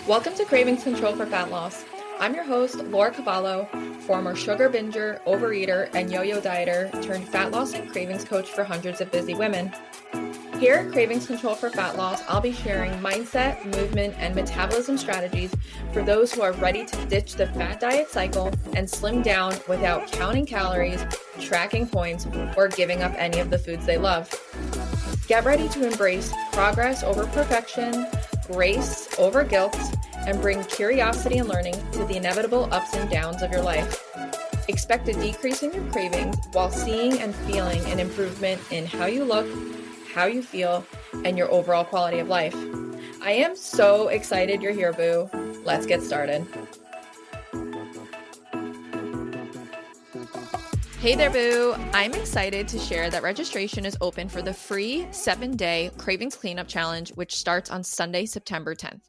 Welcome to Cravings Control for Fat Loss. I'm your host, Laura Cavallo, former sugar binger, overeater, and yo-yo dieter turned fat loss and cravings coach for hundreds of busy women. Here at Cravings Control for Fat Loss, I'll be sharing mindset, movement, and metabolism strategies for those who are ready to ditch the fat diet cycle and slim down without counting calories, tracking points, or giving up any of the foods they love. Get ready to embrace progress over perfection, grace over guilt, and bring curiosity and learning to the inevitable ups and downs of your life. Expect a decrease in your cravings while seeing and feeling an improvement in how you look, how you feel, and your overall quality of life. I am so excited you're here, boo. Let's get started. Hey there, boo. I'm excited to share that registration is open for the free 7-day Cravings Cleanup Challenge, which starts on Sunday, September 10th.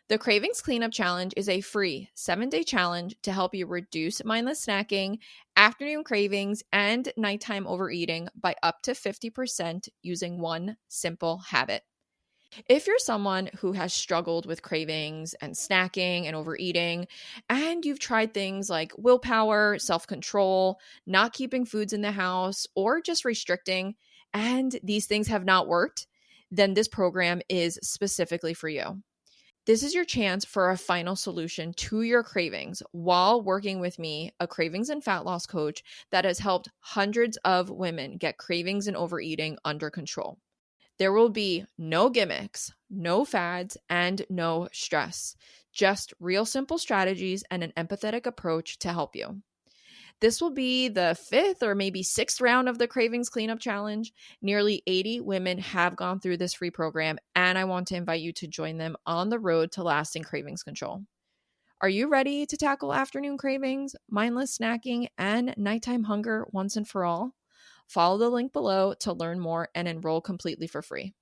The Cravings Cleanup Challenge is a free 7-day challenge to help you reduce mindless snacking, afternoon cravings, and nighttime overeating by up to 50% using one simple habit. If you're someone who has struggled with cravings and snacking and overeating, and you've tried things like willpower, self-control, not keeping foods in the house, or just restricting, and these things have not worked, then this program is specifically for you. This is your chance for a final solution to your cravings while working with me, a cravings and fat loss coach that has helped hundreds of women get cravings and overeating under control. There will be no gimmicks, no fads, and no stress. Just real simple strategies and an empathetic approach to help you. This will be the 5th or maybe 6th round of the Cravings Cleanup Challenge. Nearly 80 women have gone through this free program, and I want to invite you to join them on the road to lasting cravings control. Are you ready to tackle afternoon cravings, mindless snacking, and nighttime hunger once and for all? Follow the link below to learn more and enroll completely for free.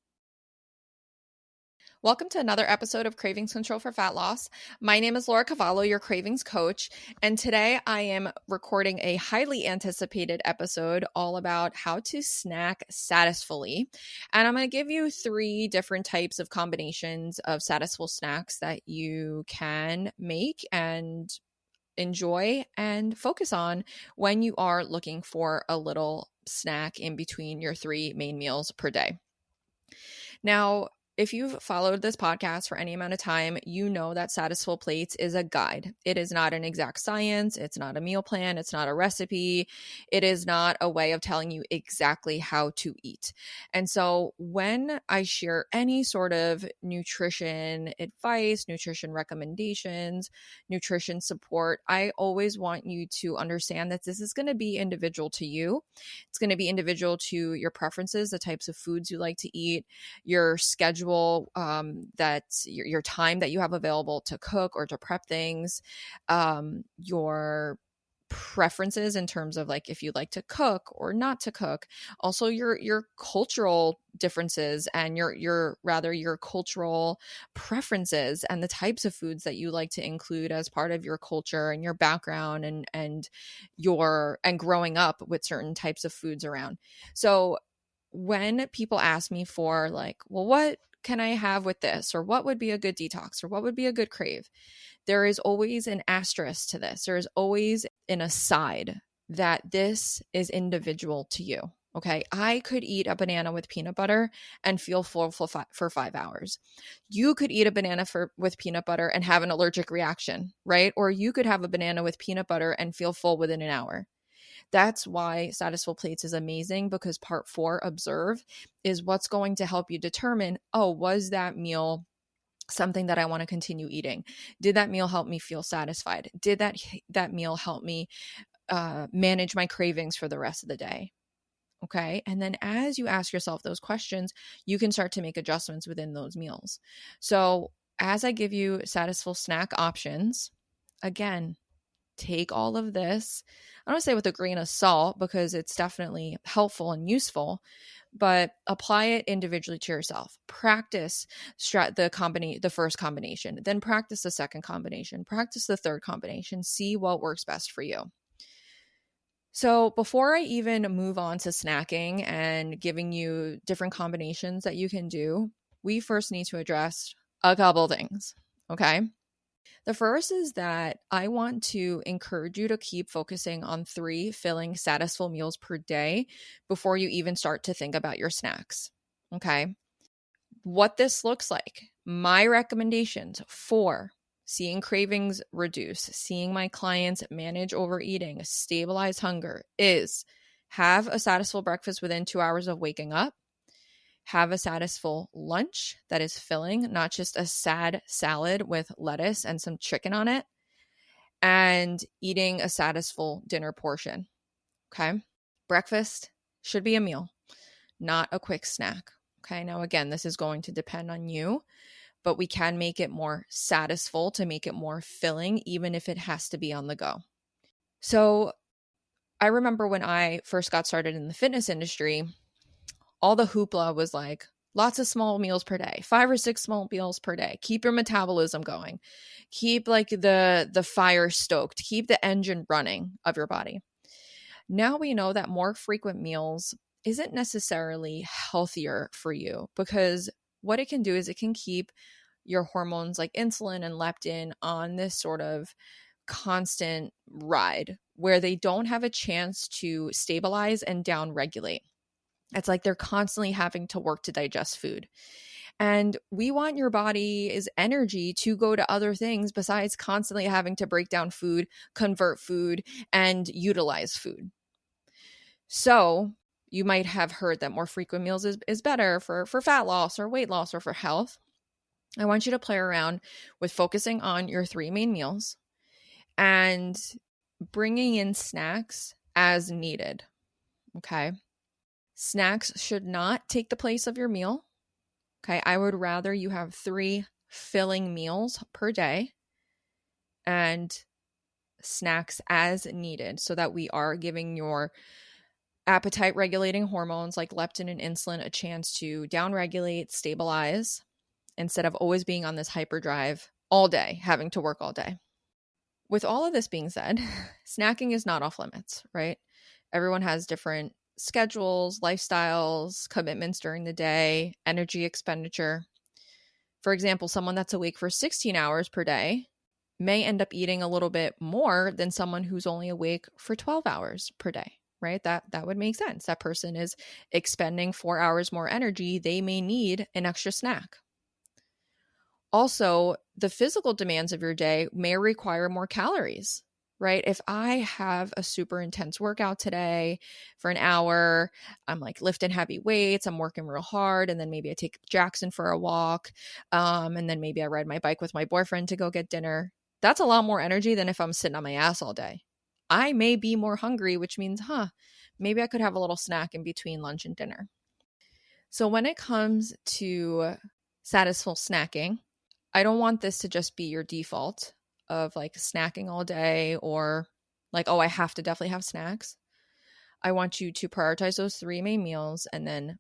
Welcome to another episode of Cravings Control for Fat Loss. My name is Laura Cavallo, your cravings coach, and today I am recording a highly anticipated episode all about how to snack satisfully. And I'm going to give you 3 different types of combinations of Satisfull snacks that you can make and enjoy and focus on when you are looking for a little snack in between your 3 main meals per day. Now, if you've followed this podcast for any amount of time, you know that Satisfull Plates is a guide. It is not an exact science. It's not a meal plan. It's not a recipe. It is not a way of telling you exactly how to eat. And so when I share any sort of nutrition advice, nutrition recommendations, nutrition support, I always want you to understand that this is going to be individual to you. It's going to be individual to your preferences, the types of foods you like to eat, your schedule, that your time that you have available to cook or to prep things, your preferences in terms of like if you like to cook or not to cook, also your cultural differences and your cultural preferences and the types of foods that you like to include as part of your culture and your background and growing up with certain types of foods around. So when people ask me for like, well, what can I have with this? Or what would be a good detox? Or what would be a good crave? There is always an asterisk to this. There is always an aside that this is individual to you. Okay. I could eat a banana with peanut butter and feel full for 5 hours. You could eat a banana with peanut butter and have an allergic reaction, right? Or you could have a banana with peanut butter and feel full within an hour. That's why Satisfull Plates is amazing, because part 4, observe, is what's going to help you determine, oh, was that meal something that I want to continue eating? Did that meal help me feel satisfied? Did that meal help me manage my cravings for the rest of the day? Okay. And then as you ask yourself those questions, you can start to make adjustments within those meals. So as I give you Satisfull snack options, again, take all of this, I don't want to say with a grain of salt, because it's definitely helpful and useful, but apply it individually to yourself. Practice the first combination, then practice the second combination, practice the third combination, see what works best for you. So before I even move on to snacking and giving you different combinations that you can do, we first need to address a couple things. Okay. The first is that I want to encourage you to keep focusing on 3 filling Satisful meals per day before you even start to think about your snacks. Okay. What this looks like, my recommendations for seeing cravings reduce, seeing my clients manage overeating, stabilize hunger, is have a Satisful breakfast within 2 hours of waking up. Have a Satisful lunch that is filling, not just a sad salad with lettuce and some chicken on it, and eating a Satisful dinner portion. Okay. Breakfast should be a meal, not a quick snack. Okay. Now, again, this is going to depend on you, but we can make it more Satisful to make it more filling, even if it has to be on the go. So I remember when I first got started in the fitness industry, all the hoopla was like lots of small meals per day, 5 or 6 small meals per day. Keep your metabolism going. Keep like the fire stoked. Keep the engine running of your body. Now we know that more frequent meals isn't necessarily healthier for you, because what it can do is it can keep your hormones like insulin and leptin on this sort of constant ride where they don't have a chance to stabilize and down regulate. It's like they're constantly having to work to digest food. And we want your body's energy to go to other things besides constantly having to break down food, convert food, and utilize food. So you might have heard that more frequent meals is better for fat loss or weight loss or for health. I want you to play around with focusing on your 3 main meals and bringing in snacks as needed. Okay. Snacks should not take the place of your meal. Okay. I would rather you have 3 filling meals per day and snacks as needed so that we are giving your appetite regulating hormones like leptin and insulin a chance to downregulate, stabilize, instead of always being on this hyperdrive all day, having to work all day. With all of this being said, snacking is not off limits, right? Everyone has different schedules, lifestyles, commitments during the day, energy expenditure. For example, someone that's awake for 16 hours per day may end up eating a little bit more than someone who's only awake for 12 hours per day, right? That would make sense. That person is expending 4 hours more energy. They may need an extra snack. Also, the physical demands of your day may require more calories, right? If I have a super intense workout today for an hour, I'm like lifting heavy weights, I'm working real hard, and then maybe I take Jackson for a walk, and then maybe I ride my bike with my boyfriend to go get dinner. That's a lot more energy than if I'm sitting on my ass all day. I may be more hungry, which means, maybe I could have a little snack in between lunch and dinner. So when it comes to Satisful snacking, I don't want this to just be your default of like snacking all day or like, oh, I have to definitely have snacks. I want you to prioritize those 3 main meals and then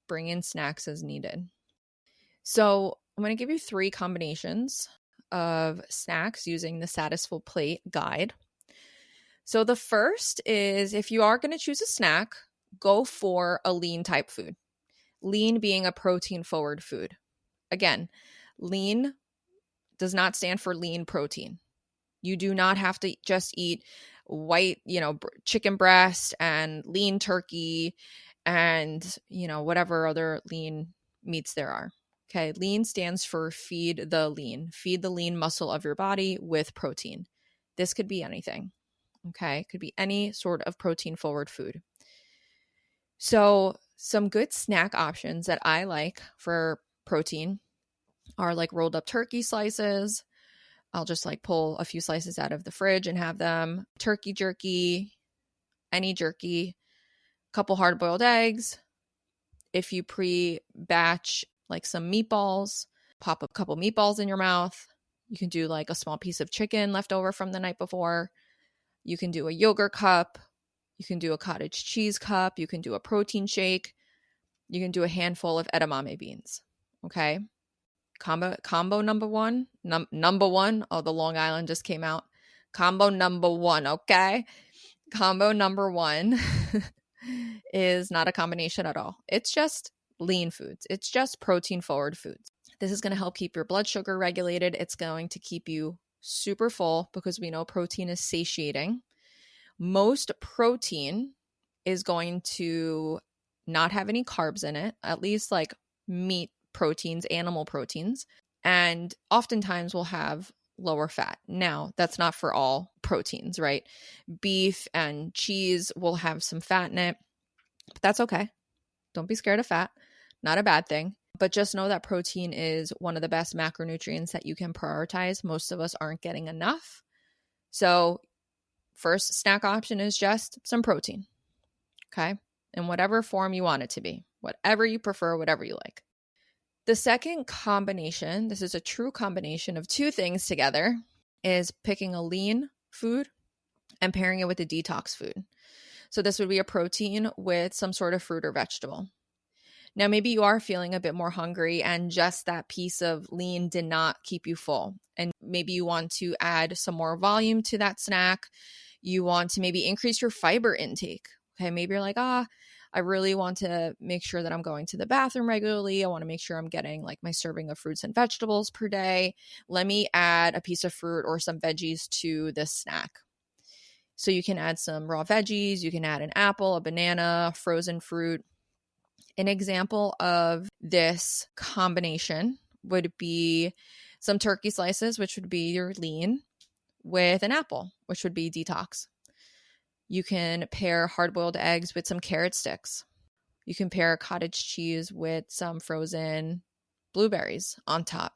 bring in snacks as needed. So I'm going to give you 3 combinations of snacks using the Satisful plate guide. So the first is, if you are going to choose a snack, go for a lean type food. Lean being a protein forward food. Again, lean does not stand for lean protein. You do not have to just eat white, chicken breast and lean turkey and, whatever other lean meats there are. Okay. Lean stands for feed the lean muscle of your body with protein. This could be anything. Okay. It could be any sort of protein forward food. So some good snack options that I like for protein are like rolled up turkey slices. I'll just like pull a few slices out of the fridge and have them. Turkey jerky, any jerky, a couple hard-boiled eggs. If you pre-batch like some meatballs, pop a couple meatballs in your mouth. You can do like a small piece of chicken left over from the night before. You can do a yogurt cup. You can do a cottage cheese cup. You can do a protein shake. You can do a handful of edamame beans. Okay. Combo number one. Number one. Oh, the Long Island just came out. Combo number one. Okay. Combo number one is not a combination at all. It's just lean foods. It's just protein forward foods. This is going to help keep your blood sugar regulated. It's going to keep you super full because we know protein is satiating. Most protein is going to not have any carbs in it, at least like meat proteins, animal proteins, and oftentimes will have lower fat. Now, that's not for all proteins, right? Beef and cheese will have some fat in it, but that's okay. Don't be scared of fat. Not a bad thing. But just know that protein is one of the best macronutrients that you can prioritize. Most of us aren't getting enough. So first snack option is just some protein, okay? In whatever form you want it to be, whatever you prefer, whatever you like. The second combination, this is a true combination of two things together, is picking a lean food and pairing it with a detox food. So this would be a protein with some sort of fruit or vegetable. Now, maybe you are feeling a bit more hungry and just that piece of lean did not keep you full. And maybe you want to add some more volume to that snack. You want to maybe increase your fiber intake. Okay, maybe you're like, I really want to make sure that I'm going to the bathroom regularly. I want to make sure I'm getting like my serving of fruits and vegetables per day. Let me add a piece of fruit or some veggies to this snack. So you can add some raw veggies. You can add an apple, a banana, frozen fruit. An example of this combination would be some turkey slices, which would be your lean, with an apple, which would be detox. You can pair hard-boiled eggs with some carrot sticks. You can pair cottage cheese with some frozen blueberries on top.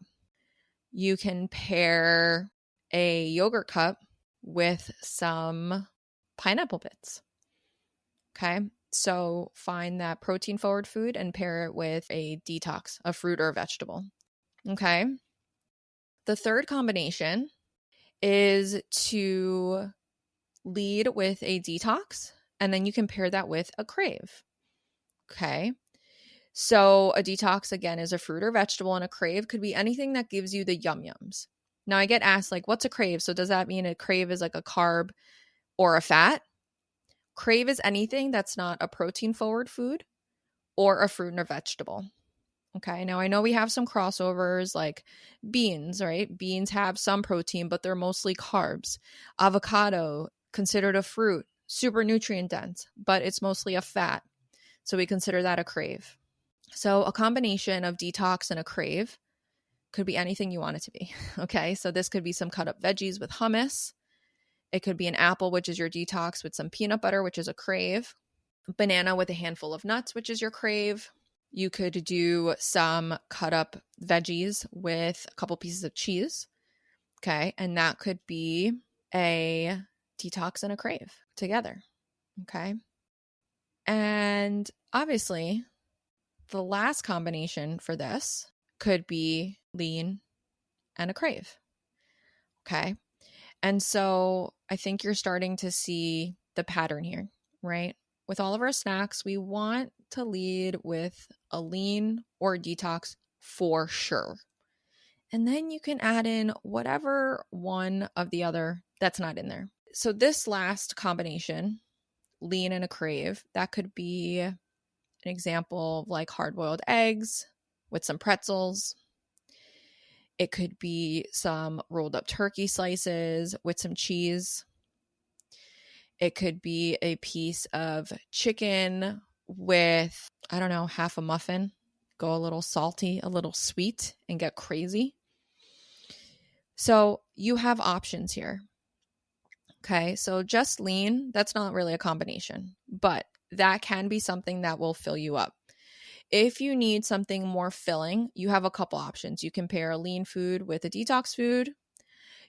You can pair a yogurt cup with some pineapple bits. Okay, so find that protein forward food and pair it with a detox, a fruit or a vegetable. Okay, the third combination is to lead with a detox, and then you can pair that with a CRAVE. Okay, so a detox, again, is a fruit or vegetable, and a CRAVE could be anything that gives you the yum-yums. Now, I get asked, like, what's a CRAVE? So does that mean a CRAVE is like a carb or a fat? CRAVE is anything that's not a protein forward food or a fruit or vegetable. Okay, now I know we have some crossovers like beans, right? Beans have some protein, but they're mostly carbs. Avocado, considered a fruit, super nutrient dense, but it's mostly a fat. So we consider that a CRAVE. So a combination of detox and a CRAVE could be anything you want it to be. Okay, so this could be some cut up veggies with hummus. It could be an apple, which is your detox, with some peanut butter, which is a CRAVE. Banana with a handful of nuts, which is your CRAVE. You could do some cut up veggies with a couple pieces of cheese. Okay, and that could be a detox and a CRAVE together. Okay, and obviously the last combination for this could be lean and a CRAVE. Okay, and so I think you're starting to see the pattern here, right? With all of our snacks, we want to lead with a lean or a detox for sure. And then you can add in whatever one of the other that's not in there. So this last combination, lean and a CRAVE, that could be an example of like hard-boiled eggs with some pretzels. It could be some rolled up turkey slices with some cheese. It could be a piece of chicken with, I don't know, half a muffin. Go a little salty, a little sweet, and get crazy. So you have options here. Okay, so just lean, that's not really a combination, but that can be something that will fill you up. If you need something more filling, you have a couple options. You can pair a lean food with a detox food.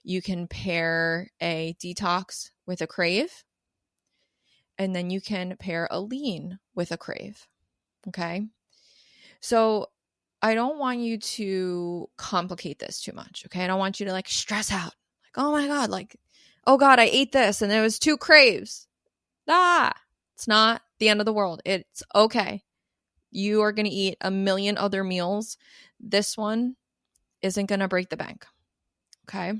You can pair a detox with a CRAVE. And then you can pair a lean with a CRAVE. Okay. So I don't want you to complicate this too much. Okay. I don't want you to like stress out. Like, oh my God, like, oh God, I ate this and there was 2 CRAVEs. It's not the end of the world. It's okay. You are going to eat a million other meals. This one isn't going to break the bank. Okay.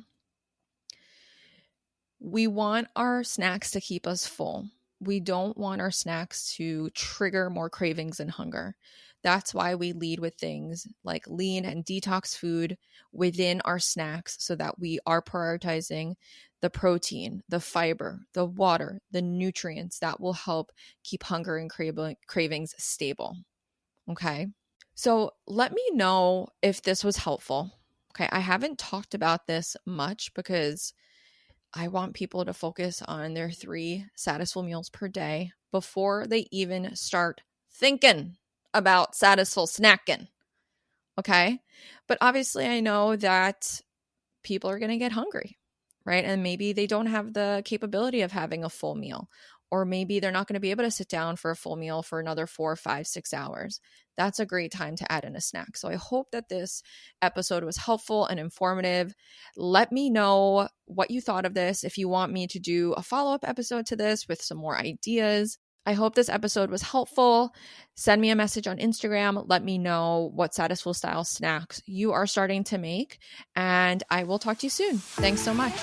We want our snacks to keep us full. We don't want our snacks to trigger more cravings and hunger. That's why we lead with things like lean and detox food within our snacks so that we are prioritizing the protein, the fiber, the water, the nutrients that will help keep hunger and cravings stable. Okay. So let me know if this was helpful. Okay. I haven't talked about this much because I want people to focus on their 3 Satisful meals per day before they even start thinking about Satisful snacking. Okay. But obviously, I know that people are going to get hungry, right? And maybe they don't have the capability of having a full meal, or maybe they're not going to be able to sit down for a full meal for another 4, 5, 6 hours. That's a great time to add in a snack. So I hope that this episode was helpful and informative. Let me know what you thought of this. If you want me to do a follow-up episode to this with some more ideas. I hope this episode was helpful. Send me a message on Instagram. Let me know what Satisful style snacks you are starting to make, and I will talk to you soon. Thanks so much.